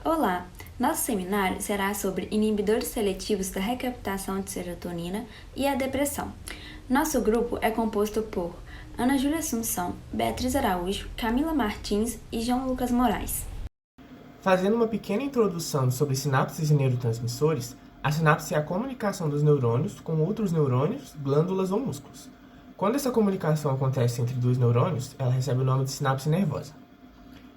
Olá! Nosso seminário será sobre inibidores seletivos da recaptação de serotonina e a depressão. Nosso grupo é composto por Ana Júlia Assunção, Beatriz Araújo, Camila Martins e João Lucas Moraes. Fazendo uma pequena introdução sobre sinapses e neurotransmissores, a sinapse é a comunicação dos neurônios com outros neurônios, glândulas ou músculos. Quando essa comunicação acontece entre dois neurônios, ela recebe o nome de sinapse nervosa.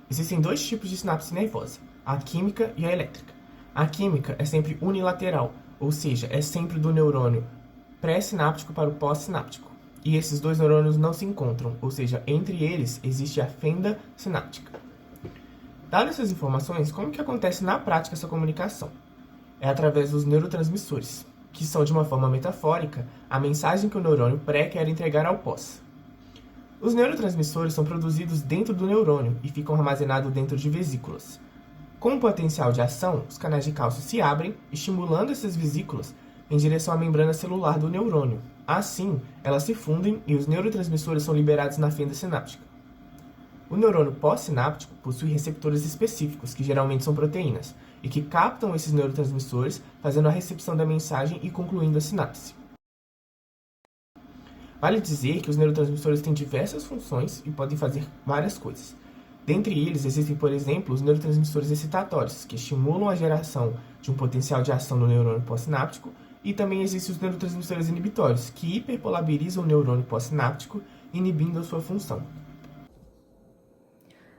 Existem dois tipos de sinapse nervosa, a química e a elétrica. A química é sempre unilateral, ou seja, é sempre do neurônio pré-sináptico para o pós-sináptico. E esses dois neurônios não se encontram, ou seja, entre eles existe a fenda sináptica. Dadas essas informações, como que acontece na prática essa comunicação? É através dos neurotransmissores, que são, de uma forma metafórica, a mensagem que o neurônio pré quer entregar ao pós. Os neurotransmissores são produzidos dentro do neurônio e ficam armazenados dentro de vesículas. Com o potencial de ação, os canais de cálcio se abrem, estimulando essas vesículas em direção à membrana celular do neurônio. Assim, elas se fundem e os neurotransmissores são liberados na fenda sináptica. O neurônio pós-sináptico possui receptores específicos, que geralmente são proteínas, e que captam esses neurotransmissores, fazendo a recepção da mensagem e concluindo a sinapse. Vale dizer que os neurotransmissores têm diversas funções e podem fazer várias coisas. Dentre eles, existem, por exemplo, os neurotransmissores excitatórios, que estimulam a geração de um potencial de ação no neurônio pós-sináptico, e também existem os neurotransmissores inibitórios, que hiperpolarizam o neurônio pós-sináptico, inibindo a sua função.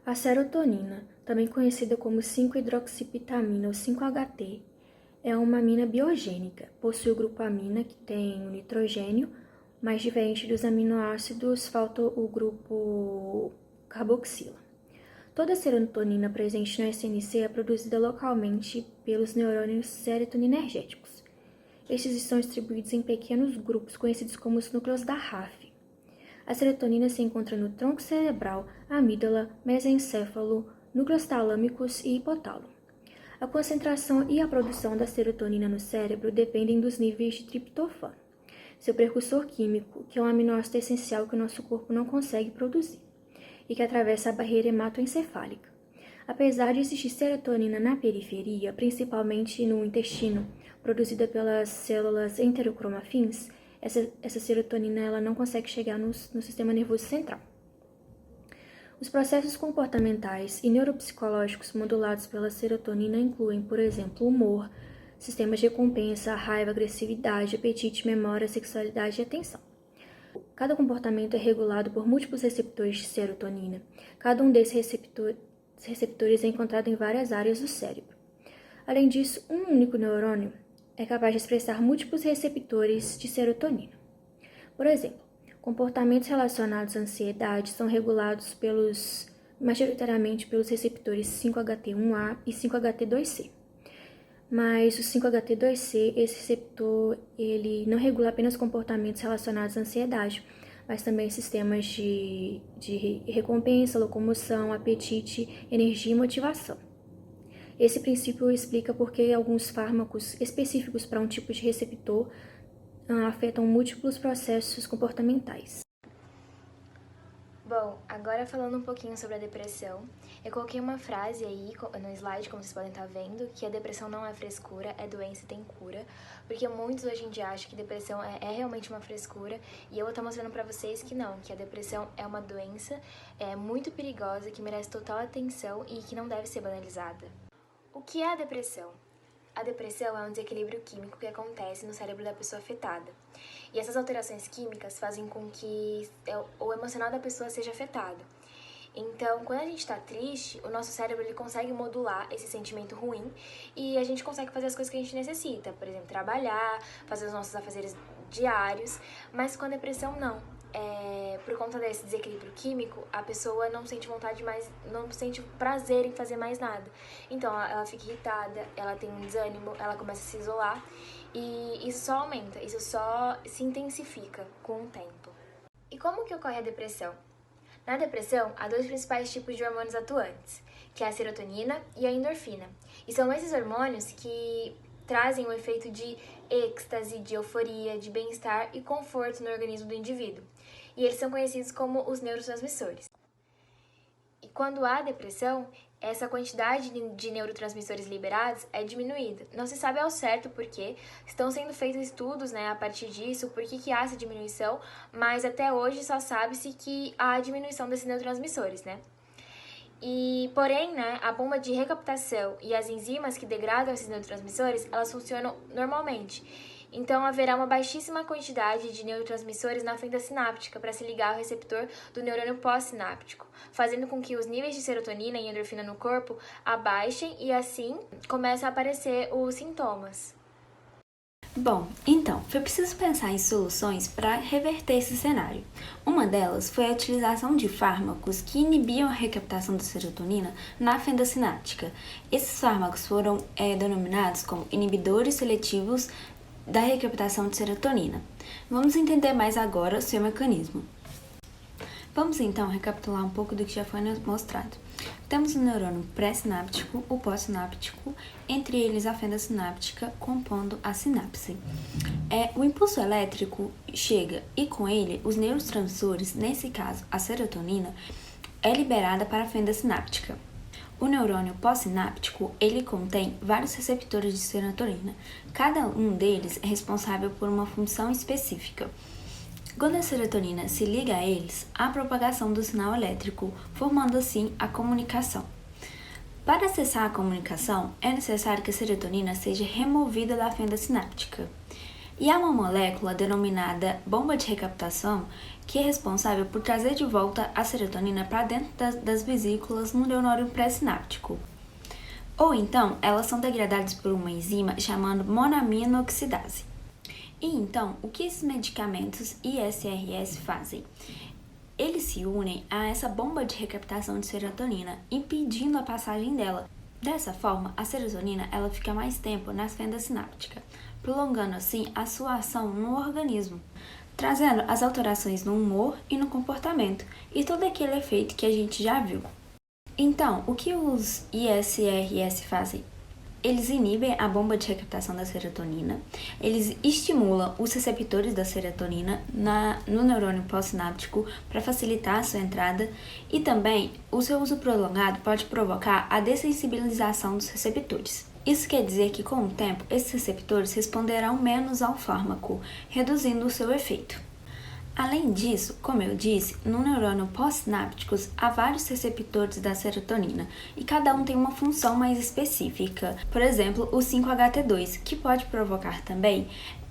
A serotonina, também conhecida como 5-hidroxipitamina ou 5-HT, é uma amina biogênica. Possui o grupo amina, que tem o nitrogênio, mas diferente dos aminoácidos, falta o grupo carboxila. Toda a serotonina presente no SNC é produzida localmente pelos neurônios serotoninergéticos. Estes estão distribuídos em pequenos grupos, conhecidos como os núcleos da RAF. A serotonina se encontra no tronco cerebral, amígdala, mesencéfalo, núcleos talâmicos e hipotálamo. A concentração e a produção da serotonina no cérebro dependem dos níveis de triptofano, seu precursor químico, que é um aminoácido essencial que o nosso corpo não consegue produzir e que atravessa a barreira hematoencefálica. Apesar de existir serotonina na periferia, principalmente no intestino, produzida pelas células enterocromafins, essa serotonina ela não consegue chegar no sistema nervoso central. Os processos comportamentais e neuropsicológicos modulados pela serotonina incluem, por exemplo, humor, sistemas de recompensa, raiva, agressividade, apetite, memória, sexualidade e atenção. Cada comportamento é regulado por múltiplos receptores de serotonina. Cada um desses receptores é encontrado em várias áreas do cérebro. Além disso, um único neurônio é capaz de expressar múltiplos receptores de serotonina. Por exemplo, comportamentos relacionados à ansiedade são regulados majoritariamente pelos receptores 5-HT1A e 5-HT2C. Mas o 5-HT2C, esse receptor, ele não regula apenas comportamentos relacionados à ansiedade, mas também sistemas de recompensa, locomoção, apetite, energia e motivação. Esse princípio explica por que alguns fármacos específicos para um tipo de receptor afetam múltiplos processos comportamentais. Bom, agora falando um pouquinho sobre a depressão, eu coloquei uma frase aí no slide, como vocês podem estar vendo, que a depressão não é frescura, é doença e tem cura, porque muitos hoje em dia acham que depressão é realmente uma frescura, e eu vou estar mostrando pra vocês que não, que a depressão é uma doença muito perigosa, que merece total atenção e que não deve ser banalizada. O que é a depressão? A depressão é um desequilíbrio químico que acontece no cérebro da pessoa afetada. E essas alterações químicas fazem com que o emocional da pessoa seja afetado. Então, quando a gente está triste, o nosso cérebro ele consegue modular esse sentimento ruim e a gente consegue fazer as coisas que a gente necessita. Por exemplo, trabalhar, fazer os nossos afazeres diários. Mas com a depressão, não. Por conta desse desequilíbrio químico, a pessoa não sente vontade mais, não sente prazer em fazer mais nada. Então, ela fica irritada, ela tem um desânimo, ela começa a se isolar e isso só aumenta, isso só se intensifica com o tempo. E como que ocorre a depressão? Na depressão, há dois principais tipos de hormônios atuantes, que é a serotonina e a endorfina. E são esses hormônios que trazem o efeito de êxtase, de euforia, de bem-estar e conforto no organismo do indivíduo. E eles são conhecidos como os neurotransmissores. E quando há depressão, essa quantidade de neurotransmissores liberados é diminuída. Não se sabe ao certo por quê, estão sendo feitos estudos, a partir disso, por que há essa diminuição, mas até hoje só sabe-se que há diminuição desses neurotransmissores, Porém, a bomba de recaptação e as enzimas que degradam esses neurotransmissores, elas funcionam normalmente. Então, haverá uma baixíssima quantidade de neurotransmissores na fenda sináptica para se ligar ao receptor do neurônio pós-sináptico, fazendo com que os níveis de serotonina e endorfina no corpo abaixem e, assim, começam a aparecer os sintomas. Bom, então, foi preciso pensar em soluções para reverter esse cenário. Uma delas foi a utilização de fármacos que inibiam a recaptação da serotonina na fenda sináptica. Esses fármacos foram denominados como inibidores seletivos da recaptação de serotonina. Vamos entender mais agora o seu mecanismo. Vamos então recapitular um pouco do que já foi mostrado. Temos o neurônio pré-sináptico, o pós-sináptico, entre eles a fenda sináptica compondo a sinapse. O impulso elétrico chega e com ele os neurotransmissores, nesse caso a serotonina, é liberada para a fenda sináptica. O neurônio pós-sináptico, ele contém vários receptores de serotonina. Cada um deles é responsável por uma função específica. Quando a serotonina se liga a eles, há propagação do sinal elétrico, formando assim a comunicação. Para acessar a comunicação, é necessário que a serotonina seja removida da fenda sináptica. E há uma molécula denominada bomba de recaptação que é responsável por trazer de volta a serotonina para dentro das vesículas no neurônio pré-sináptico. Ou então, elas são degradadas por uma enzima chamada monoaminoxidase. E então, o que esses medicamentos ISRS fazem? Eles se unem a essa bomba de recaptação de serotonina, impedindo a passagem dela. Dessa forma, a serotonina ela fica mais tempo na fenda sináptica, prolongando assim a sua ação no organismo, trazendo as alterações no humor e no comportamento, e todo aquele efeito que a gente já viu. Então, o que os ISRS fazem? Eles inibem a bomba de recaptação da serotonina, eles estimulam os receptores da serotonina no neurônio pós-sináptico para facilitar a sua entrada e também o seu uso prolongado pode provocar a dessensibilização dos receptores. Isso quer dizer que com o tempo esses receptores responderão menos ao fármaco, reduzindo o seu efeito. Além disso, como eu disse, no neurônio pós-sinápticos há vários receptores da serotonina e cada um tem uma função mais específica. Por exemplo, o 5-HT2, que pode provocar também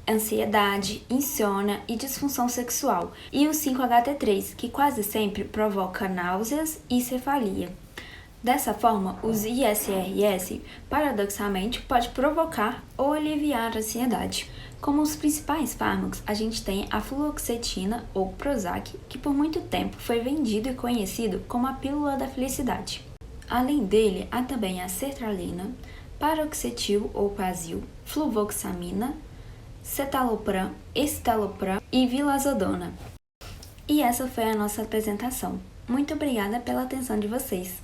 ansiedade, insônia e disfunção sexual, e o 5-HT3, que quase sempre provoca náuseas e cefalia. Dessa forma, os ISRS, paradoxalmente, pode provocar ou aliviar a ansiedade. Como os principais fármacos, a gente tem a fluoxetina ou Prozac, que por muito tempo foi vendido e conhecido como a pílula da felicidade. Além dele, há também a sertralina, paroxetil ou Paxil, fluvoxamina, citalopram, escitalopram e vilazodona. E essa foi a nossa apresentação. Muito obrigada pela atenção de vocês.